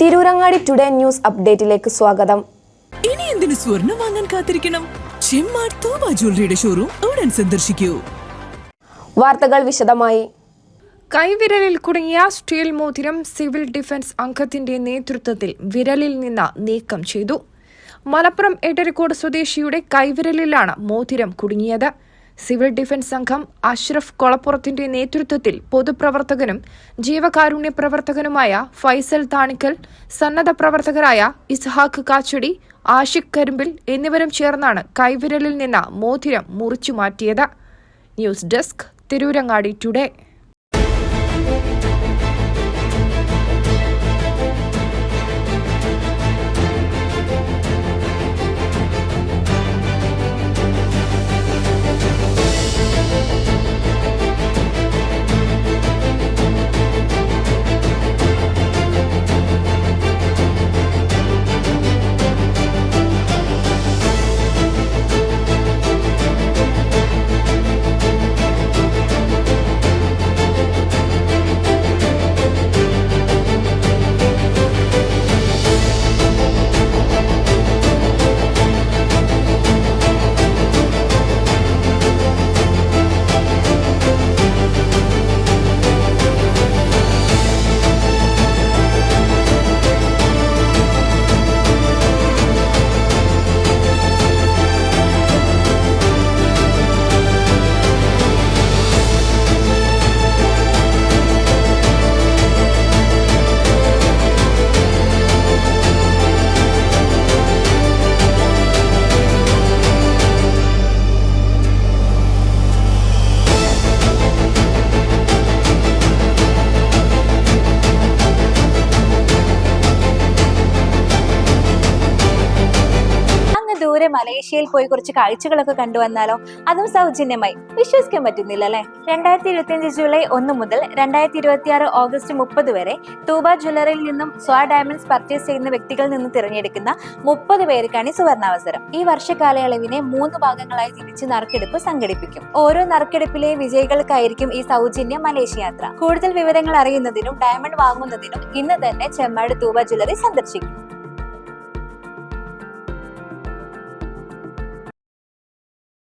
Tirurangadi today news അപ്ഡേറ്റിലേക്ക് സ്വാഗതം. ഇനി എന്തിനു സ്വർണം വാങ്ങാൻ കാത്തിരിക്കണം? ചെമ്മാട് തോബ ജ്വല്ലറിയുടെ ഷോറൂം ഉടൻ സന്ദർശിക്കൂ. വാർത്തകൾ വിശദമായി. കൈവിരലിൽ കുടുങ്ങിയ സ്റ്റീൽ മോതിരം സിവിൽ ഡിഫൻസ് അംഗത്തിന്റെ നേതൃത്വത്തിൽ വിരലിൽ നിന്ന് നീക്കം ചെയ്തു. മലപ്പുറം എടരിക്കോട് സ്വദേശിയുടെ കൈവിരലിലാണ് മോതിരം കുടുങ്ങിയത്. സിവിൽ ഡിഫൻസ് അംഗം അഷ്റഫ് കൊളപ്പുറത്തിന്റെ നേതൃത്വത്തിൽ പൊതുപ്രവർത്തകനും ജീവകാരുണ്യ പ്രവർത്തകനുമായ ഫൈസൽ താണിക്കൽ, സന്നദ്ധ പ്രവർത്തകരായ ഇസ്ഹാഖ് കാച്ചടി, ആഷിഖ് കരിമ്പിൽ എന്നിവരും ചേർന്നാണ് കൈവിരലിൽ നിന്ന് മോതിരം മുറിച്ചു മാറ്റിയത്. News desk, Tirurangadi today. ദൂരെ മലേഷ്യയിൽ പോയി കുറച്ച് കാഴ്ചകളൊക്കെ കണ്ടുവന്നാലോ? അതും സൗജന്യമായി. വിശ്വസിക്കാൻ പറ്റുന്നില്ല അല്ലെ? 2025 ജൂലൈ 1 മുതൽ 2026 ഓഗസ്റ്റ് 30 വരെ തൂബ ജ്വല്ലറിയിൽ നിന്നും സ്വ ഡയമണ്ട്സ് പർച്ചേസ് ചെയ്യുന്ന വ്യക്തികളിൽ നിന്ന് തിരഞ്ഞെടുക്കുന്ന 30 പേർക്കാണ് ഈ സുവർണാവസരം. ഈ വർഷകാലയളവിനെ 3 ഭാഗങ്ങളായി തിരിച്ച് നറുക്കെടുപ്പ് സംഘടിപ്പിക്കും. ഓരോ നറുക്കെടുപ്പിലെ വിജയികൾക്കായിരിക്കും ഈ സൗജന്യ മലേഷ്യ യാത്ര. കൂടുതൽ വിവരങ്ങൾ അറിയുന്നതിനും ഡയമണ്ട് വാങ്ങുന്നതിനും ഇന്ന് തന്നെ ചെമ്മാട് തൂബ ജ്വല്ലറി സന്ദർശിക്കും.